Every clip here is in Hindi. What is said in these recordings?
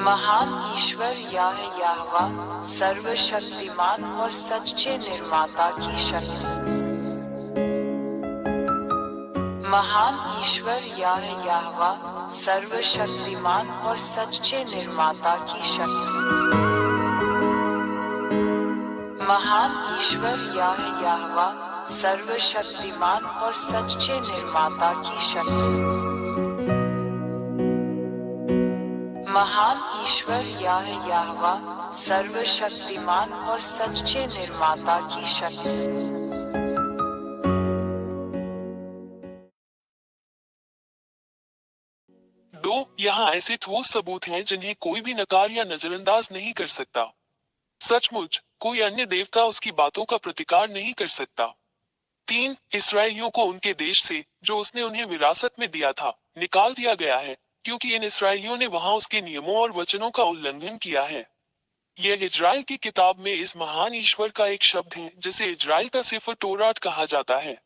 महान ईश्वर याहवा सर्वशक्तिमान और सच्चे निर्माता की शक्ति। महान ईश्वर याहवा सर्वशक्तिमान और सच्चे निर्माता की शक्ति। महान ईश्वर याहवा सर्वशक्तिमान और सच्चे निर्माता की शक्ति। महान ईश्वर याहवा सर्वशक्तिमान और सच्चे निर्माता की शक्ति। यहाँ ऐसे ठोस सबूत हैं जिन्हें कोई भी नकार या नजरअंदाज नहीं कर सकता। सचमुच कोई अन्य देवता उसकी बातों का प्रतिकार नहीं कर सकता। 3. इसराइलियों को उनके देश से, जो उसने उन्हें विरासत में दिया था, निकाल दिया गया है, क्योंकि इन इसराइलियों ने वहां उसके नियमों और वचनों का उल्लंघन किया है। यह इजराइल की किताब में इस महान ईश्वर का एक शब्द है जिसे इजराइल का सिफर तोरात कहा जाता है।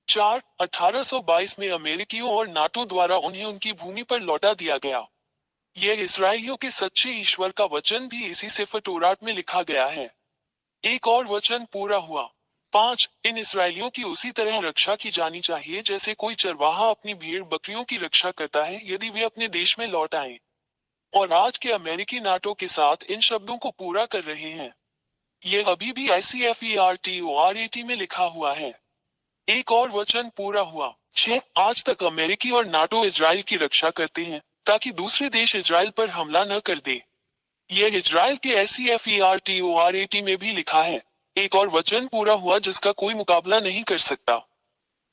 4. 1822 में अमेरिकियों और नाटो द्वारा उन्हें उनकी भूमि पर लौटा दिया गया। यह इसराइलियों के सच्चे ईश्वर का वचन भी इसी सिफर तोरात में लिखा गया है। एक और वचन पूरा हुआ। 5. इन इसराइलियों की उसी तरह रक्षा की जानी चाहिए जैसे कोई चरवाहा अपनी भेड़ बकरियों की रक्षा करता है यदि वे अपने देश में लौट आएं। और आज के अमेरिकी नाटो के साथ इन शब्दों को पूरा कर रहे हैं। यह अभी भी ICFERTORAT में लिखा हुआ है। एक और वचन पूरा हुआ। 6. आज तक अमेरिकी और नाटो इजराइल की रक्षा करते हैं ताकि दूसरे देश इजराइल पर हमला न कर दे। यह इजराइल के ICFERTORAT में भी लिखा है। एक और वचन पूरा हुआ जिसका कोई मुकाबला नहीं कर सकता।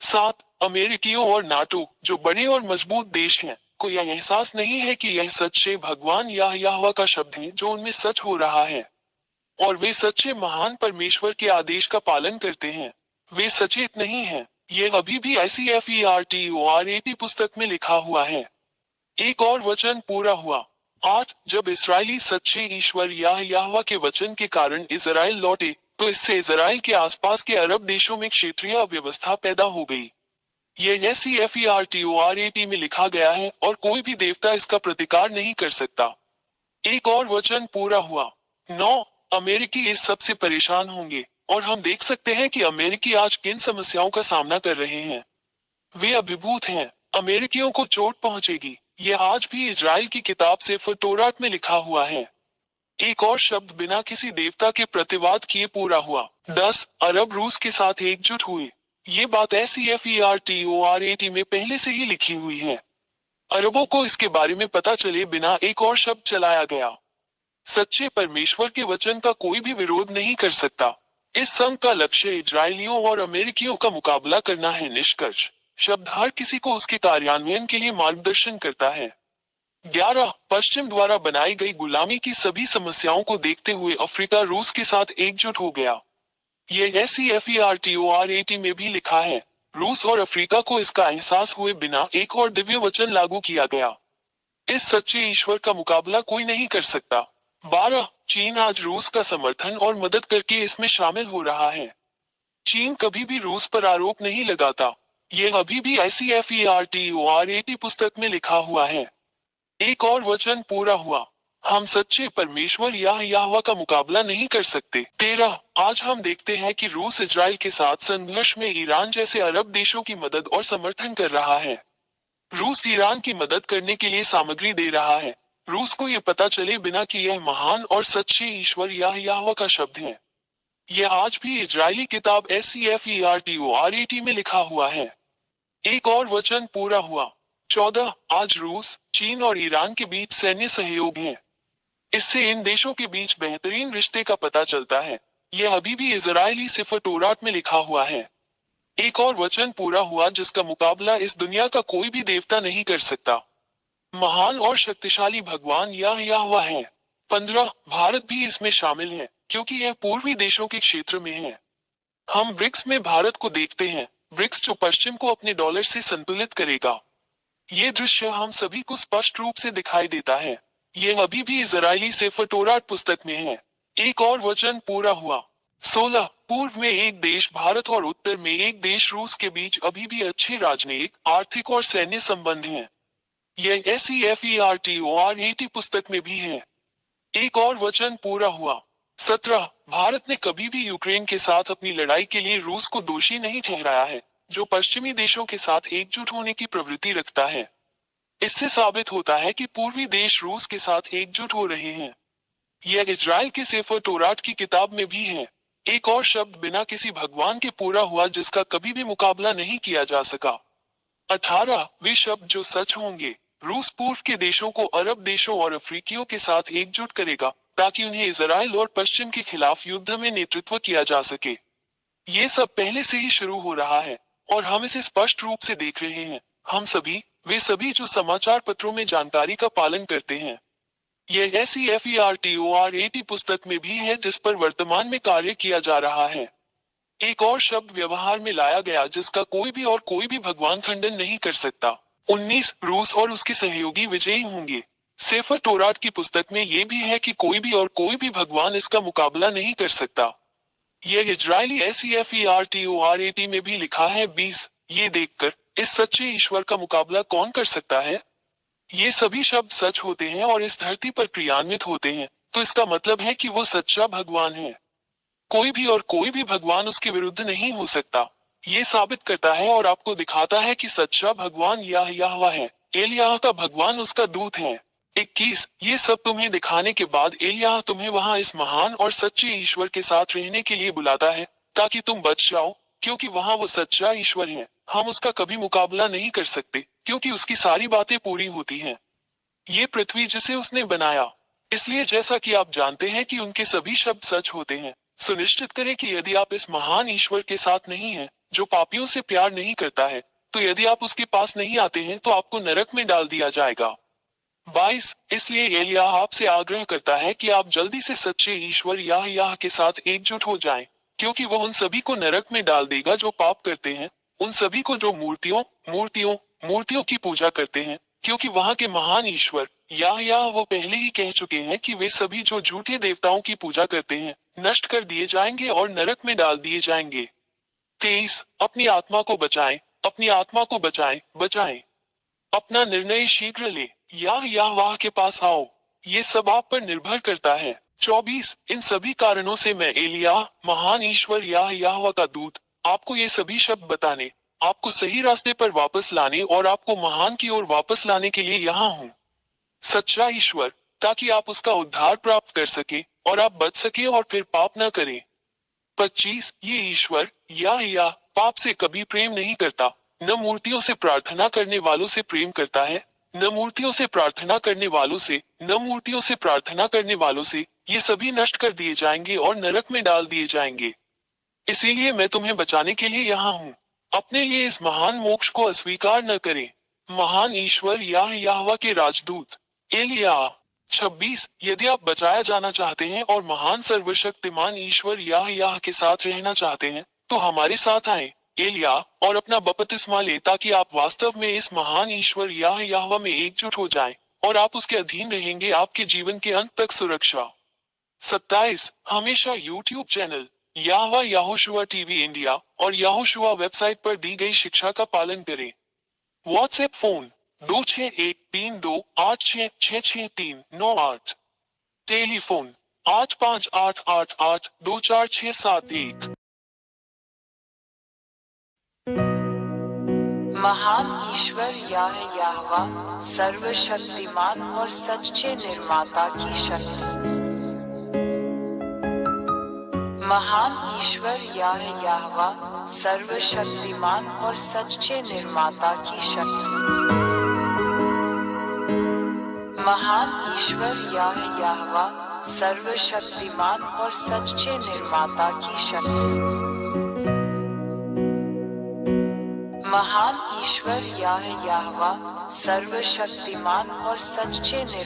7. अमेरिकियों और नाटो, जो बड़े और मजबूत देश हैं, को यह एहसास नहीं है कि यह सच्चे भगवान याहवा का शब्द है जो उनमें सच हो रहा है, और वे सच्चे महान परमेश्वर के आदेश का पालन करते हैं। वे सचेत नहीं हैं। यह अभी भी ICFERTORAT पुस्तक में लिखा हुआ है। एक और वचन पूरा हुआ। 8. जब इसराइली सच्चे ईश्वर याहवा के वचन के कारण इजराइल लौटे, तो इससे इजराइल के आसपास के अरब देशों में क्षेत्रीय अव्यवस्था पैदा हो गई। यह ICFERTORAT में लिखा गया है और कोई भी देवता इसका प्रतिकार नहीं कर सकता। एक और वचन पूरा हुआ। 9. अमेरिकी इस सब से परेशान होंगे, और हम देख सकते हैं कि अमेरिकी आज किन समस्याओं का सामना कर रहे हैं। वे अभिभूत हैं। अमेरिकियों को चोट पहुंचेगी। यह आज भी इजराइल की किताब से तोरात में लिखा हुआ है। एक और शब्द बिना किसी देवता के प्रतिवाद किए पूरा हुआ। 10. अरब रूस के साथ एकजुट हुए। ये बात ICFERTORAT में पहले से ही लिखी हुई है। अरबों को इसके बारे में पता चले बिना एक और शब्द चलाया गया। सच्चे परमेश्वर के वचन का कोई भी विरोध नहीं कर सकता। इस संघ का लक्ष्य इजरायलियों और अमेरिकियों का मुकाबला करना है। निष्कर्ष शब्द हर किसी को उसके कार्यान्वयन के लिए मार्गदर्शन करता है। 11. पश्चिम द्वारा बनाई गई गुलामी की सभी समस्याओं को देखते हुए अफ्रीका रूस के साथ एकजुट हो गया। यह ICFERTORAT में भी लिखा है। रूस और अफ्रीका को इसका एहसास हुए बिना एक और दिव्य वचन लागू किया गया। इस सच्चे ईश्वर का मुकाबला कोई नहीं कर सकता। 12. चीन आज रूस का समर्थन और मदद करके इसमें शामिल हो रहा है। चीन कभी भी रूस पर आरोप नहीं लगाता। यह अभी भी ICFERTORAT पुस्तक में लिखा हुआ है। एक और वचन पूरा हुआ। हम सच्चे परमेश्वर याहवा का मुकाबला नहीं कर सकते। 13. आज हम देखते हैं कि रूस इजराइल के साथ संघर्ष में ईरान जैसे अरब देशों की मदद और समर्थन कर रहा है। रूस ईरान की मदद करने के लिए सामग्री दे रहा है। रूस को यह पता चले बिना कि यह महान और सच्चे ईश्वर याहवा का शब्द है। यह आज भी इजरायली किताब ICFERTORAT में लिखा हुआ है। एक और वचन पूरा हुआ। 14. आज रूस, चीन और ईरान के बीच सैन्य सहयोग है। इससे इन देशों के बीच बेहतरीन रिश्ते का पता चलता है। यह अभी भी इजरायली सिफर तोरात में लिखा हुआ है। एक और वचन पूरा हुआ जिसका मुकाबला इस दुनिया का कोई भी देवता नहीं कर सकता। महान और शक्तिशाली भगवान याहवा है। 15. भारत भी इसमें शामिल है क्योंकि यह पूर्वी देशों के क्षेत्र में है। हम ब्रिक्स में भारत को देखते हैं। ब्रिक्स जो पश्चिम को अपने डॉलर से संतुलित करेगा। ये दृश्य हम सभी को स्पष्ट रूप से दिखाई देता है। यह अभी भी इजरायली सिफर तोरात पुस्तक में है। एक और वचन पूरा हुआ। 16. पूर्व में एक देश भारत और उत्तर में एक देश रूस के बीच अभी भी अच्छे राजनीतिक, आर्थिक और सैन्य संबंध हैं। यह SEFERTORAT पुस्तक में भी है। एक और वचन पूरा हुआ। 17 भारत ने कभी भी यूक्रेन के साथ अपनी लड़ाई के लिए रूस को दोषी नहीं ठहराया है, जो पश्चिमी देशों के साथ एकजुट होने की प्रवृत्ति रखता है। इससे साबित होता है कि पूर्वी देश रूस के साथ एकजुट हो रहे हैं। यह इजराइल के सेफर तोरात की किताब में भी है। एक और शब्द बिना किसी भगवान के पूरा हुआ जिसका कभी भी मुकाबला नहीं किया जा सका। 18 वे शब्द जो सच होंगे। रूस पूर्व के देशों को अरब देशों और अफ्रीकियों के साथ एकजुट करेगा ताकि उन्हें इजराइल और पश्चिम के खिलाफ युद्ध में नेतृत्व किया जा सके। ये सब पहले से ही शुरू हो रहा है और हम इसे स्पष्ट रूप से देख रहे हैं। हम सभी, वे सभी जो समाचार पत्रों में जानकारी का पालन करते हैं। यह SEFERTORAT पुस्तक में भी है जिस पर वर्तमान में कार्य किया जा रहा है। एक और शब्द व्यवहार में लाया गया जिसका कोई भी भगवान खंडन नहीं कर सकता। 19 रूस और उसके सहयोगी विजयी होंगे। सेफर तोरात की पुस्तक में ये भी है कि कोई भी भगवान इसका मुकाबला नहीं कर सकता। यह इजरायली SEFERTORAT में भी लिखा है। 20 ये देखकर इस सच्चे ईश्वर का मुकाबला कौन कर सकता है। ये सभी शब्द सच होते हैं और इस धरती पर क्रियान्वित होते हैं, तो इसका मतलब है कि वो सच्चा भगवान है। कोई भी भगवान उसके विरुद्ध नहीं हो सकता। ये साबित करता है और आपको दिखाता है कि सच्चा भगवान यहोवा है। एलियाह का भगवान उसका दूत है। 21 ये सब तुम्हें दिखाने के बाद एलियाह तुम्हें वहां इस महान और सच्चे ईश्वर के साथ रहने के लिए बुलाता है ताकि तुम बच जाओ, क्योंकि वहां वो सच्चा ईश्वर है। हम उसका कभी मुकाबला नहीं कर सकते क्योंकि उसकी सारी बातें पूरी होती हैं। ये पृथ्वी जिसे उसने बनाया। इसलिए जैसा कि आप जानते हैं कि उनके सभी शब्द सच होते हैं, सुनिश्चित करें कि यदि आप इस महान ईश्वर के साथ नहीं हैं, जो पापियों से प्यार नहीं करता है, तो यदि आप उसके पास नहीं आते हैं तो आपको नरक में डाल दिया जाएगा। 22 इसलिए एलियाह आपसे आग्रह करता है कि आप जल्दी से सच्चे ईश्वर यहोवा के साथ एकजुट हो जाएं, क्योंकि वह उन सभी को नरक में डाल देगा जो पाप करते हैं, उन सभी को जो मूर्तियों की पूजा करते हैं, क्योंकि वहां के महान ईश्वर यहोवा वो पहले ही कह चुके हैं कि वे सभी जो झूठे देवताओं की पूजा करते हैं नष्ट कर दिए जाएंगे और नरक में डाल दिए जाएंगे। 23 अपनी आत्मा को बचाएं। अपना निर्णय शीघ्र ले, यहोवा के पास आओ। ये सब आप पर निर्भर करता है। 24 इन सभी कारणों से मैं एलियाह, महान ईश्वर यहोवा का दूत, आपको ये सभी शब्द बताने, आपको सही रास्ते पर वापस लाने और आपको महान की ओर वापस लाने के लिए यहाँ हूँ। सच्चा ईश्वर, ताकि आप उसका उद्धार प्राप्त कर सके और आप बच सके और फिर पाप न करें। 25 ये ईश्वर यहोवा पाप से कभी प्रेम नहीं करता, न मूर्तियों से प्रार्थना करने वालों से प्रेम करता है, न मूर्तियों से प्रार्थना करने वालों से, ये सभी नष्ट कर दिए जाएंगे और नरक में डाल दिए जाएंगे। इसीलिए मैं तुम्हें बचाने के लिए यहाँ हूँ। अपने लिए इस महान मोक्ष को अस्वीकार न करें। महान ईश्वर यहोवा के राजदूत एलियाह। 26 यदि आप बचाया जाना चाहते हैं और महान सर्वशक्तिमान ईश्वर यहोवा के साथ रहना चाहते हैं, तो हमारे साथ आएं, एलियाह, और अपना बपतिस्मा ले ताकि आप वास्तव में इस महान ईश्वर यहोवा में एकजुट हो जाएं और आप उसके अधीन रहेंगे आपके जीवन के अंत तक सुरक्षा। 27 हमेशा YouTube channel Yehoshua TV India और यहोशुआ वेबसाइट पर दी गई शिक्षा का पालन करें। WhatsApp phone 261328666398। टेलीफोन 8588824671। महान ईश्वर यहोवा सर्वशक्तिमान और सच्चे निर्माता की शक्ति। महान ईश्वर यहोवा सर्वशक्तिमान और सच्चे निर्माता की शक्ति। महान ईश्वर यहोवा सर्वशक्तिमान और सच्चे निर्माता की शक्ति। महान ईश्वर यहोवा सर्वशक्तिमान और सच्चे निर्माता